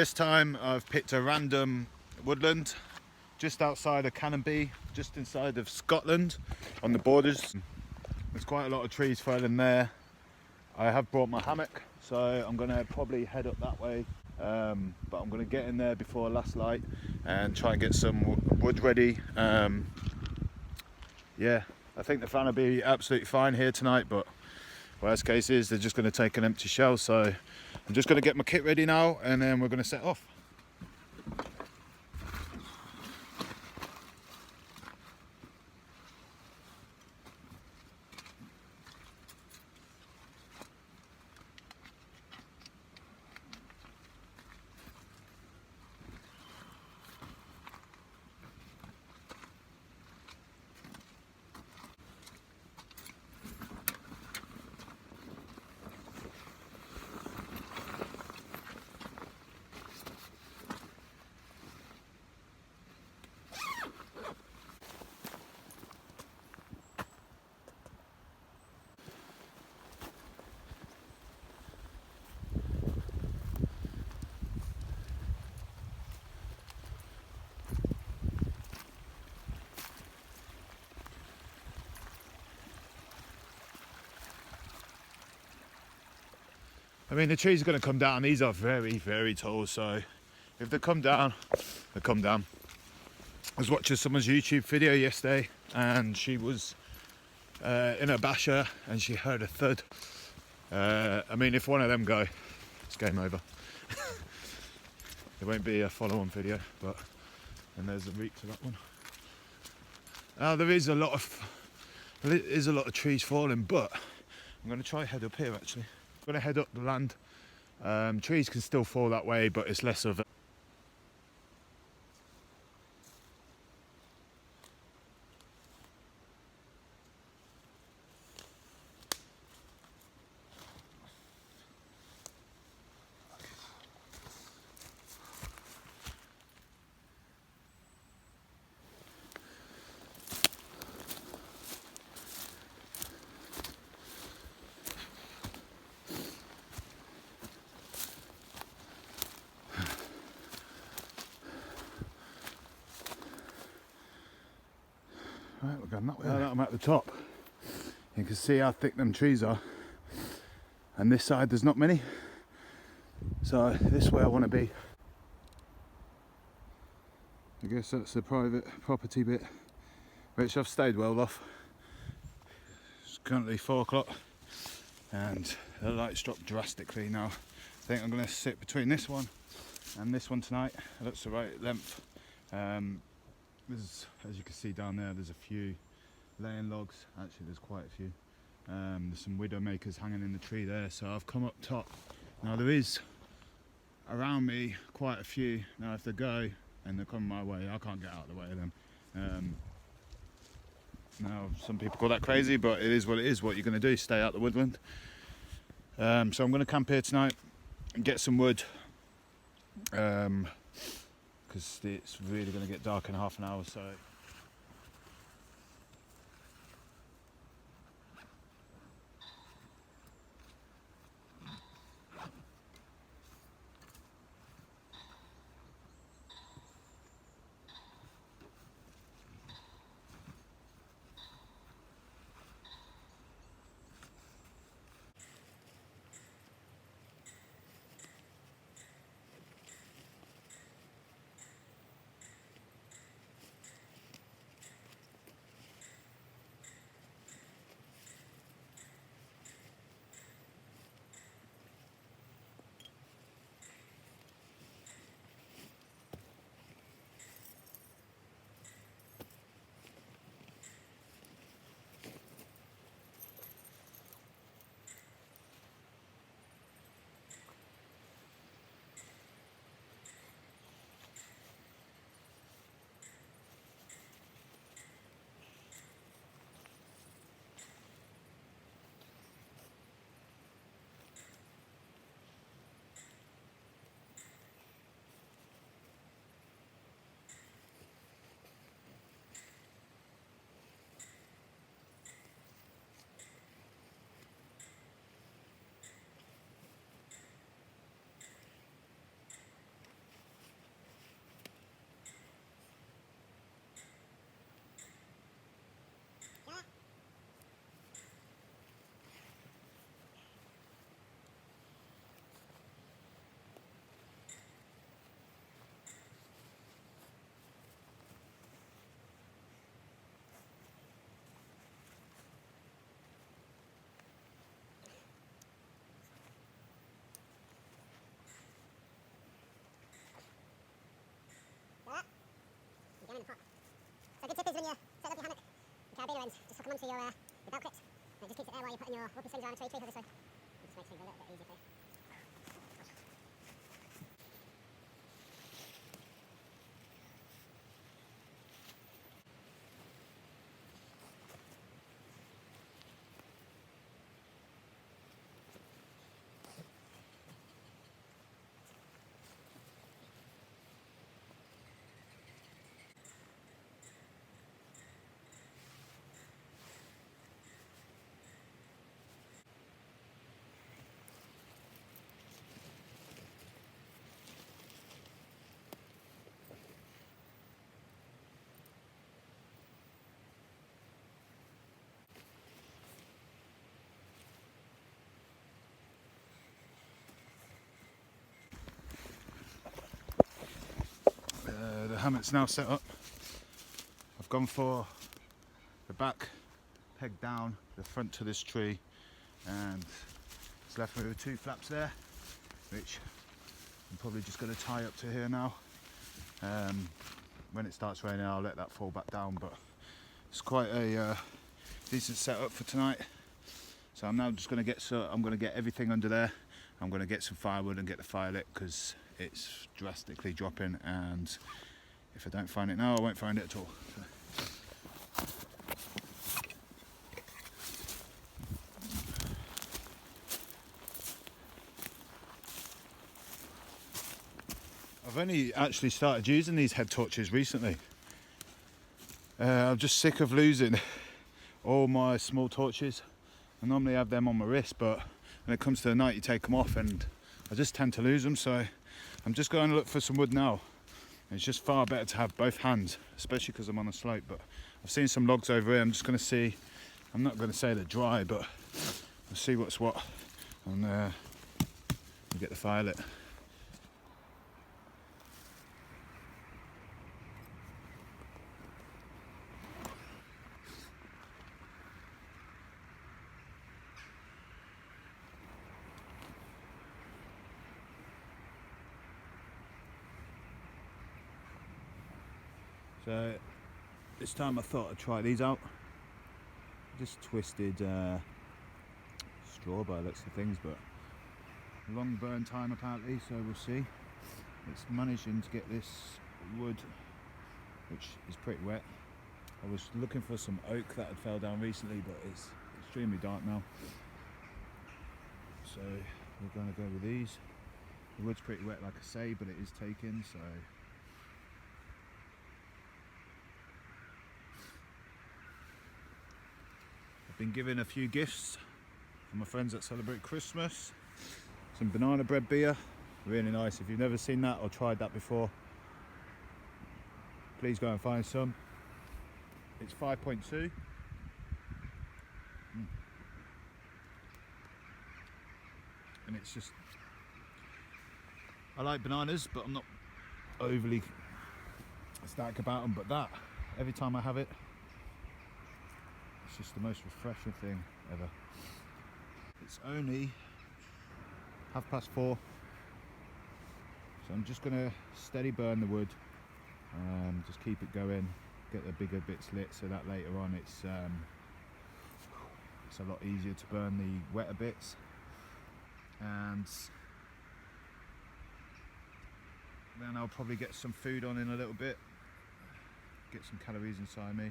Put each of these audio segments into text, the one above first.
this time I've picked a random woodland just outside of Canonbie, just inside of Scotland on the borders. There's quite a lot of trees falling there. I have brought my hammock, so I'm going to probably head up that way, but I'm going to get in there before last light and try and get some wood ready. Yeah, I think the fan will be absolutely fine here tonight, but worst case is they're just going to take an empty shell, so I'm just going to get my kit ready now and then we're going to set off. I mean, the trees are going to come down. These are very, very tall, so if they come down, they come down. I was watching someone's YouTube video yesterday and she was in a basher and she heard a thud. I mean, if one of them go, it's game over. It won't be a follow-on video, but and there's a route to that one. Now there is a lot of trees falling, but I'm going to try head up here actually. I'm going to head up the land. Trees can still fall that way, but it's less of a Right, we're going that way. Now that I'm at the top, you can see how thick them trees are. And this side there's not many. So this way I want to be. I guess that's the private property bit, which I've stayed well off. It's currently 4 o'clock and the lights dropped drastically now. I think I'm going to sit between this one and this one tonight. That's the right length. There's, as you can see down there, there's a few laying logs. Actually, there's quite a few. There's some widow makers hanging in the tree there. So I've come up top. Now there is around me quite a few. Now if they go and they're coming my way, I can't get out of the way of them. Now some people call that crazy, but it is what it is. What you're going to do, stay out the woodland. So I'm going to camp here tonight and get some wood. Because it's really going to get dark in half an hour, so when you're setting up your hammock and carabiner ends, just hook them onto your belt clips, and it just keeps it there while you're putting your whoopee slings around a tree hugger, so it just makes things a little bit easier for you. The hammock's now set up. I've gone for the back peg down, the front to this tree, and it's left me with 2 flaps there, which I'm probably just going to tie up to here now. When it starts raining, I'll let that fall back down, but it's quite a decent setup for tonight. So I'm now just going to get everything under there. I'm going to get some firewood and get the fire lit because it's drastically dropping, and if I don't find it now, I won't find it at all. I've only actually started using these head torches recently. I'm just sick of losing all my small torches. I normally have them on my wrist, but when it comes to the night you take them off and I just tend to lose them, so I'm just going to look for some wood now. It's just far better to have both hands, especially because I'm on a slope. But I've seen some logs over here. I'm just going to see, I'm not going to say they're dry, but I'll see what's what, and get the fire lit. So this time I thought I'd try these out. Just twisted straw by the looks of things, but long burn time apparently, so we'll see. It's managing to get this wood, which is pretty wet. I was looking for some oak that had fell down recently, but it's extremely dark now. So we're going to go with these. The wood's pretty wet, like I say, but it is taken, so been given a few gifts from my friends that celebrate Christmas. Some banana bread beer, really nice. If you've never seen that or tried that before, please go and find some. It's 5.2. And it's just, I like bananas, but I'm not overly ecstatic about them, but that, every time I have it, it's just the most refreshing thing ever. It's only 4:30, so I'm just going to steady burn the wood, just keep it going, get the bigger bits lit so that later on it's a lot easier to burn the wetter bits. And then I'll probably get some food on in a little bit, get some calories inside me,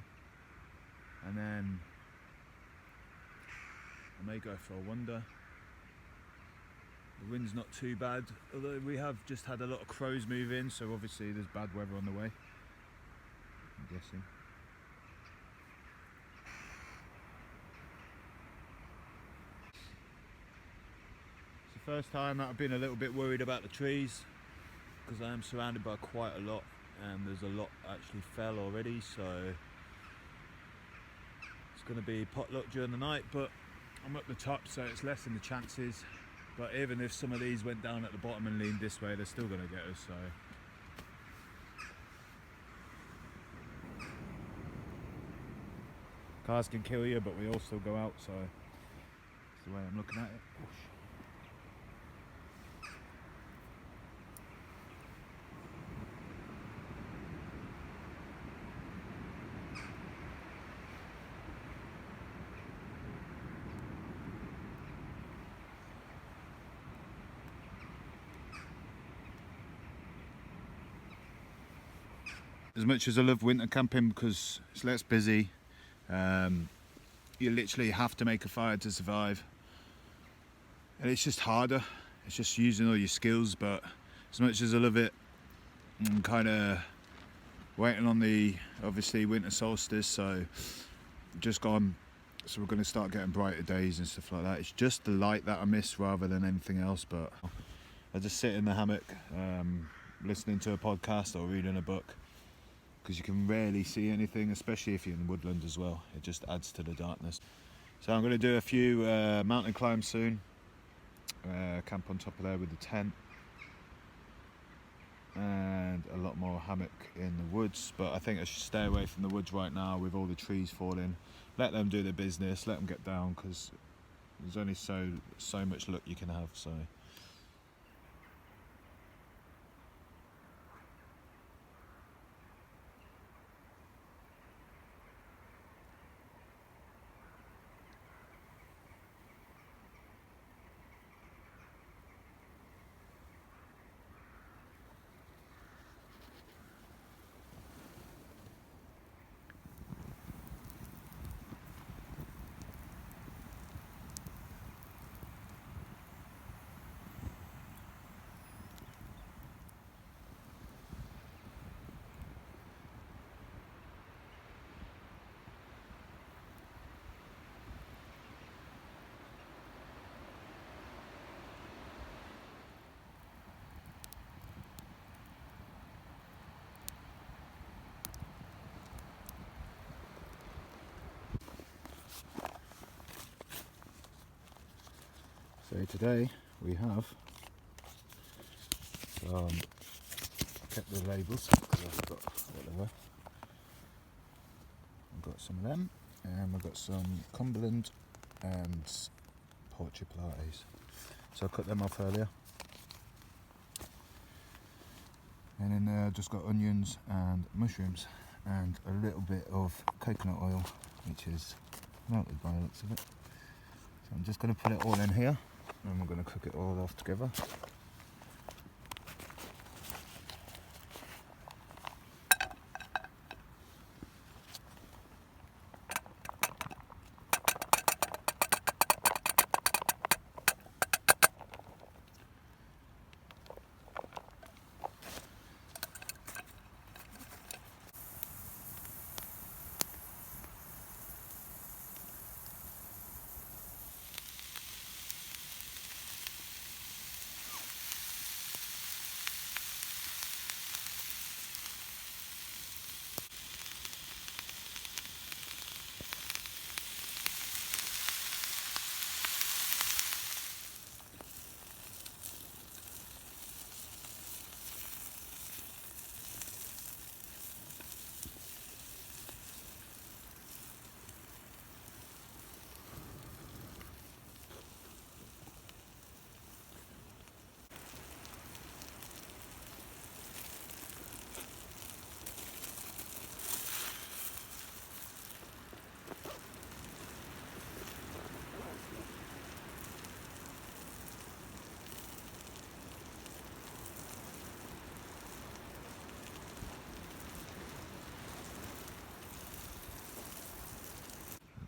and then I may go for a wander. The wind's not too bad, although we have just had a lot of crows move in, so obviously there's bad weather on the way, I'm guessing. It's the first time that I've been a little bit worried about the trees, because I am surrounded by quite a lot, and there's a lot actually fell already, so it's going to be potluck during the night, but I'm at the top, so it's less in the chances. But even if some of these went down at the bottom and leaned this way, they're still going to get us, so. Cars can kill you, but we all still go out, so that's the way I'm looking at it. As much as I love winter camping because it's less busy, you literally have to make a fire to survive, and it's just harder. It's just using all your skills. But as much as I love it, I'm kind of waiting on the obviously winter solstice, so just gone. So we're going to start getting brighter days and stuff like that. It's just the light that I miss rather than anything else. But I just sit in the hammock, listening to a podcast or reading a book, because you can rarely see anything, especially if you're in woodland as well. It just adds to the darkness. So I'm going to do a few mountain climbs soon. Camp on top of there with the tent, and a lot more hammock in the woods. But I think I should stay away from the woods right now with all the trees falling. Let them do their business, let them get down, because there's only so much luck you can have. So today we have kept the labels because I forgot what they were. I've got some of them, and we've got some Cumberland and Portuplates. So I cut them off earlier. And in there I've just got onions and mushrooms and a little bit of coconut oil, which is melted by the looks of it. So I'm just going to put it all in here, and we're going to cook it all off together.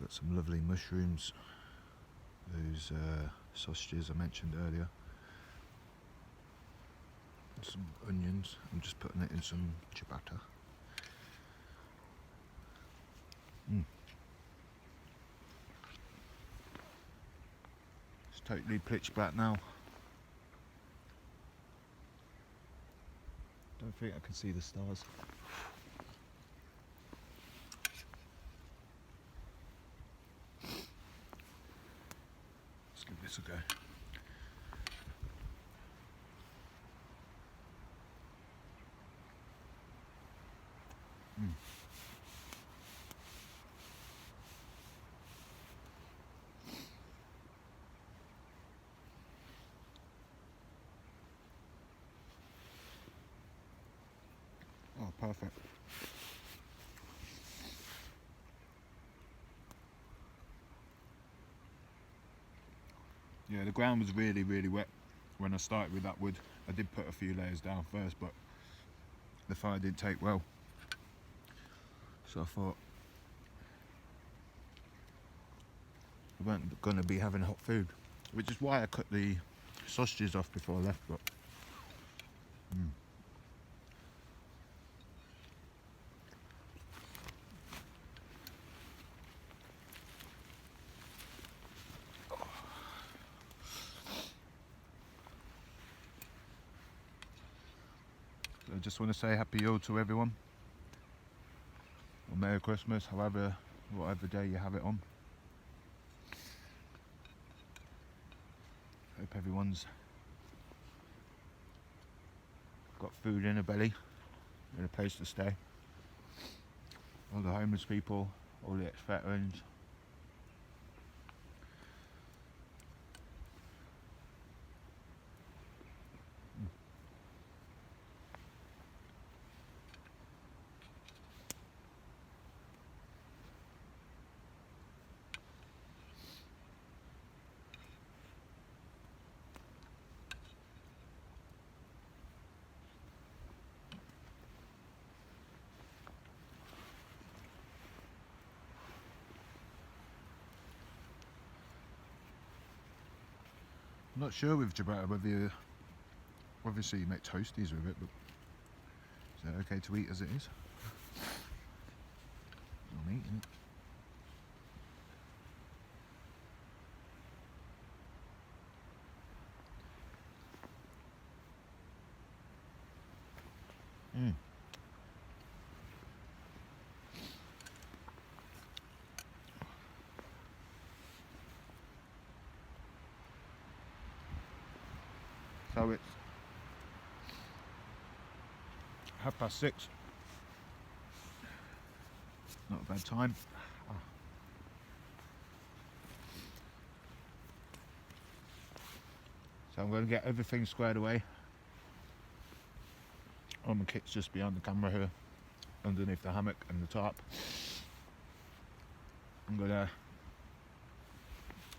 Some lovely mushrooms, those sausages I mentioned earlier, some onions. I'm just putting it in some ciabatta. It's totally pitch black now. Don't think I can see the stars. Give this a go. Oh, perfect. Yeah, the ground was really wet when I started with that wood. I did put a few layers down first, but the fire didn't take well. So I thought we weren't going to be having hot food, which is why I cut the sausages off before I left. But I just want to say Happy Yule to everyone, or Merry Christmas, whatever day you have it on. Hope everyone's got food in a belly and a place to stay. All the homeless people, all the ex-veterans. I'm not sure with ciabatta whether you, obviously you make toasties with it, but is that okay to eat as it is? I'm eating it. So it's 6:30. Not a bad time. So I'm going to get everything squared away. All my kit's just behind the camera here, underneath the hammock and the tarp. I'm going to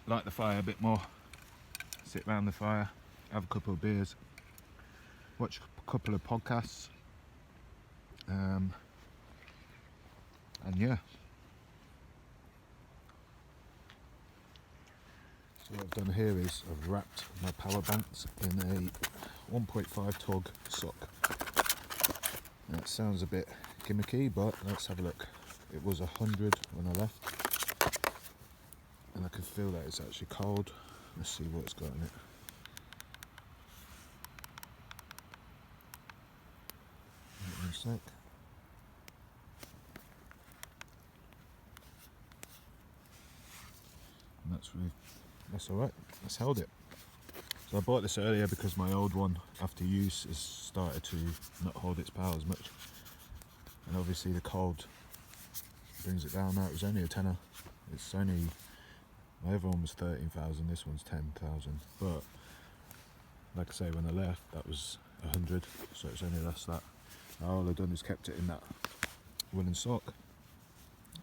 light the fire a bit more, sit round the fire, have a couple of beers, watch a couple of podcasts, and yeah. So what I've done here is I've wrapped my power banks in a 1.5 tug sock. Now it sounds a bit gimmicky, but let's have a look. It was 100 when I left, and I can feel that it's actually cold. Let's see what it's got in it. Wait 1 sec. And that's alright, that's held it. So I bought this earlier because my old one, after use, has started to not hold its power as much. And obviously the cold brings it down. Now it was only a tenner. It's only, my other one was 13,000, this one's 10,000. But like I say, when I left, that was 100, so it's only less that. Now all I've done is kept it in that woolen sock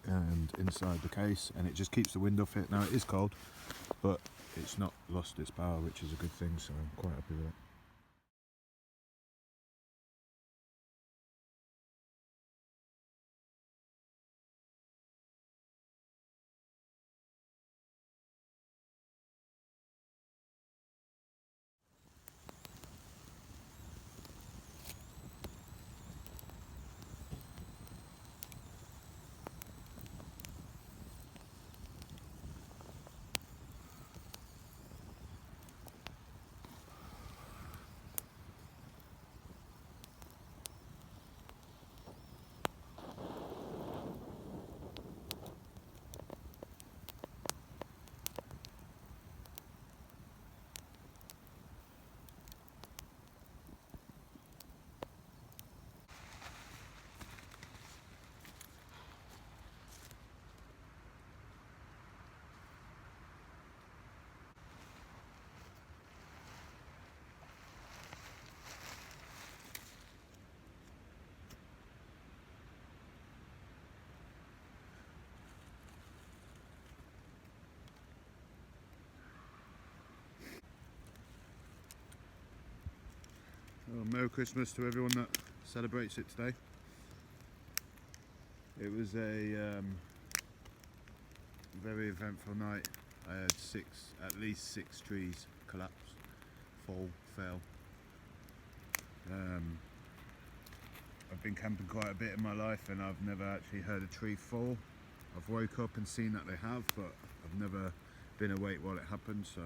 and inside the case, and it just keeps the wind off it. Now it is cold, but it's not lost its power, which is a good thing, so I'm quite happy with it. Well, Merry Christmas to everyone that celebrates it today. It was a very eventful night. I had at least six trees collapse, fell. I've been camping quite a bit in my life and I've never actually heard a tree fall. I've woke up and seen that they have, but I've never been awake while it happened. So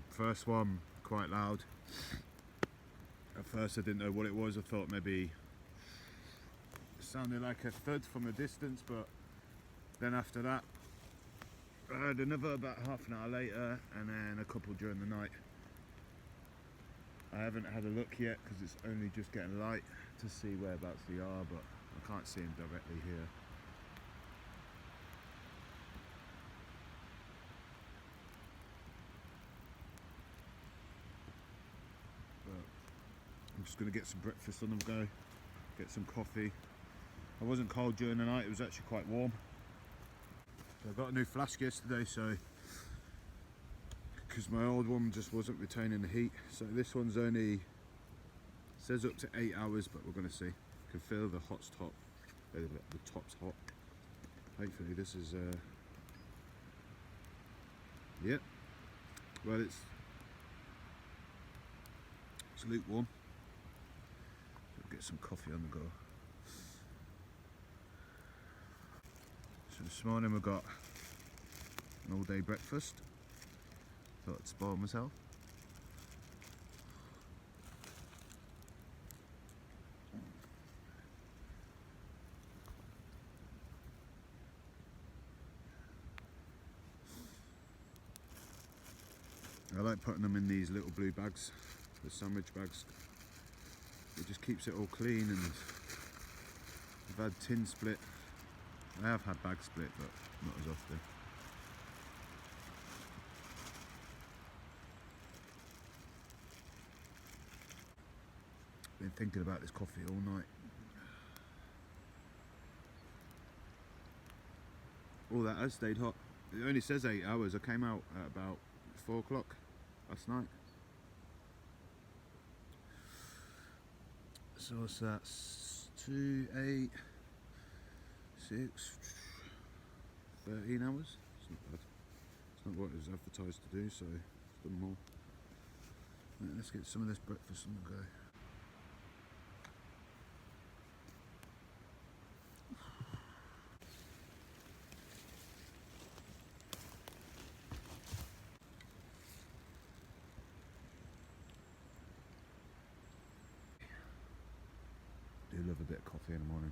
first one, quite loud. At first I didn't know what it was. I thought maybe it sounded like a thud from a distance, but then after that I heard another about half an hour later, and then a couple during the night. I haven't had a look yet because it's only just getting light to see whereabouts they are, but I can't see them directly here. But I'm just going to get some breakfast on the go, get some coffee. I wasn't cold during the night, it was actually quite warm. So I got a new flask yesterday, so because my old one just wasn't retaining the heat. So this one's only says up to 8 hours, but we're going to see. You can feel the hot's top, the top's hot. Hopefully this is yep. Well, it's lukewarm. So get some coffee on the go. So this morning we got an all-day breakfast. Thought I'd spoil myself. I like putting them in these little blue bags, the sandwich bags. It just keeps it all clean, and I've had tin split. I have had bag split, but not as often. Been thinking about this coffee all night. All that has stayed hot. It only says 8 hours. I came out at about 4 o'clock last night. So what's that? 2, 8, 6, 13 hours. It's not bad. It's not what it was advertised to do, so it's done more. Right, let's get some of this breakfast on the go. I do love a bit of coffee in the morning.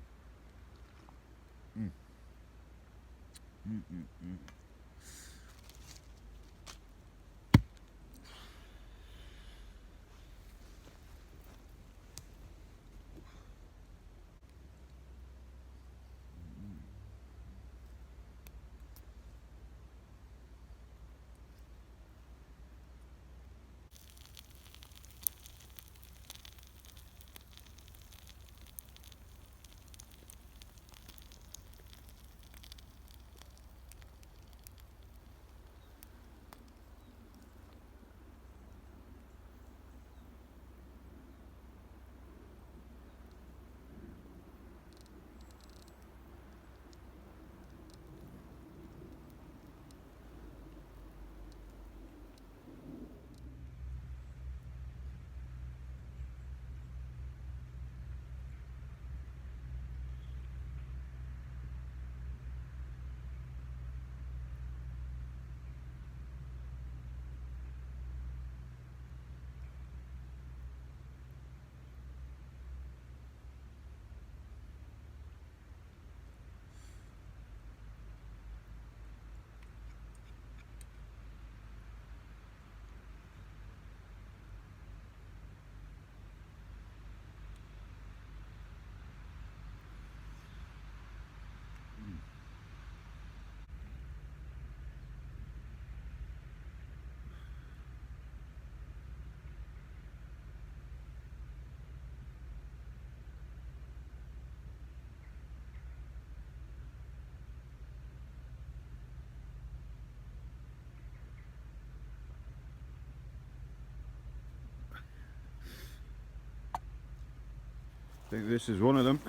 I think this is one of them.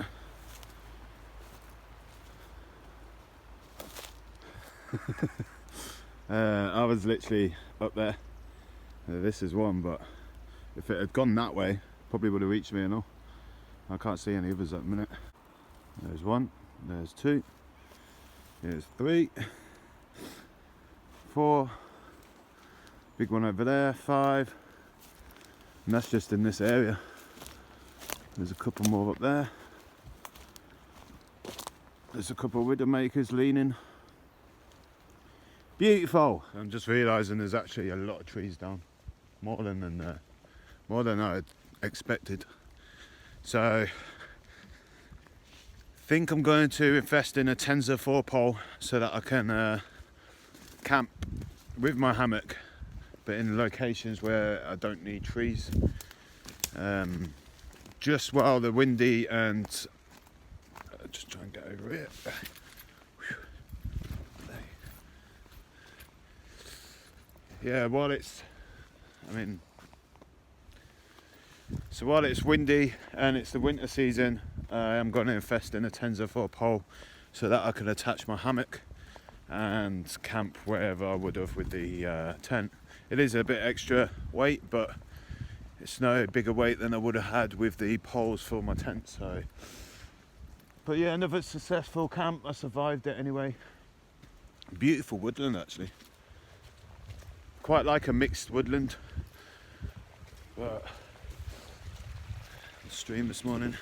I was literally up there. This is one, but if it had gone that way, probably would have reached me and all. I can't see any others at the minute. There's one, there's two, here's 3, 4, big one over there, 5, and that's just in this area. There's a couple more up there. There's a couple of widowmakers leaning. Beautiful. I'm just realising there's actually a lot of trees down, more than I had expected. So I think I'm going to invest in a Tenza 4 pole so that I can camp with my hammock, but in locations where I don't need trees. Just while the windy and just try and get over it. Yeah, while it's windy and it's the winter season, I am going to invest in a Tenza 4 pole so that I can attach my hammock and camp wherever I would have with the tent. It is a bit extra weight, but it's no bigger weight than I would have had with the poles for my tent. So, but yeah, another successful camp. I survived it anyway. Beautiful woodland actually. Quite like a mixed woodland. But the stream this morning.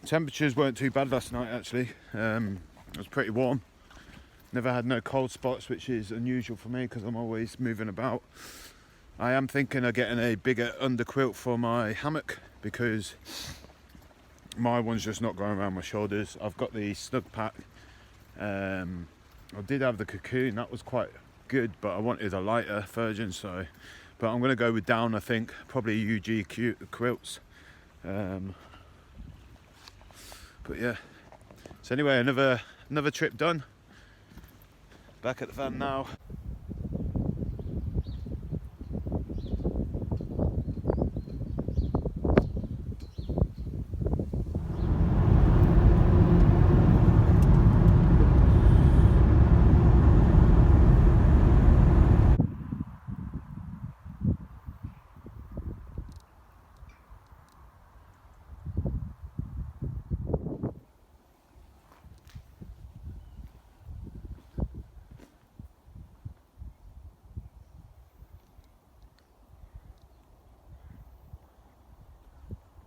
Temperatures weren't too bad last night actually. It was pretty warm. Never had no cold spots, which is unusual for me because I'm always moving about. I am thinking of getting a bigger underquilt for my hammock because my one's just not going around my shoulders. I've got the snug pack. I did have the cocoon, that was quite good, but I wanted a lighter version, so but I'm going to go with down, I think, probably UG quilts. But yeah, so anyway, another trip done. Back at the van now.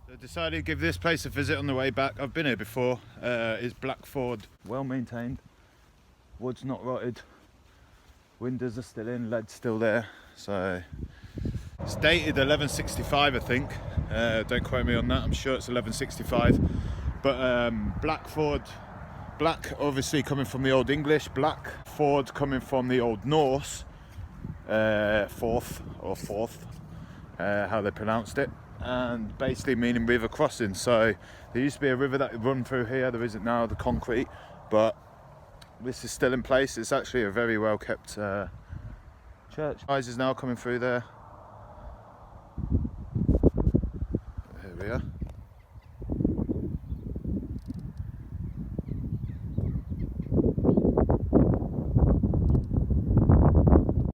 So decided to give this place a visit on the way back. I've been here before. It's Blackford, well maintained. Wood's not rotted. Windows are still in, lead's still there. So it's dated 1165, I think. Don't quote me on that. I'm sure it's 1165. But Blackford, black obviously coming from the Old English, Blackford coming from the Old Norse, fourth, how they pronounced it. And basically meaning river crossing. So there used to be a river that run through here. There isn't now, the concrete, but this is still in place. It's actually a very well kept church. Guys is now coming through there. Here we are.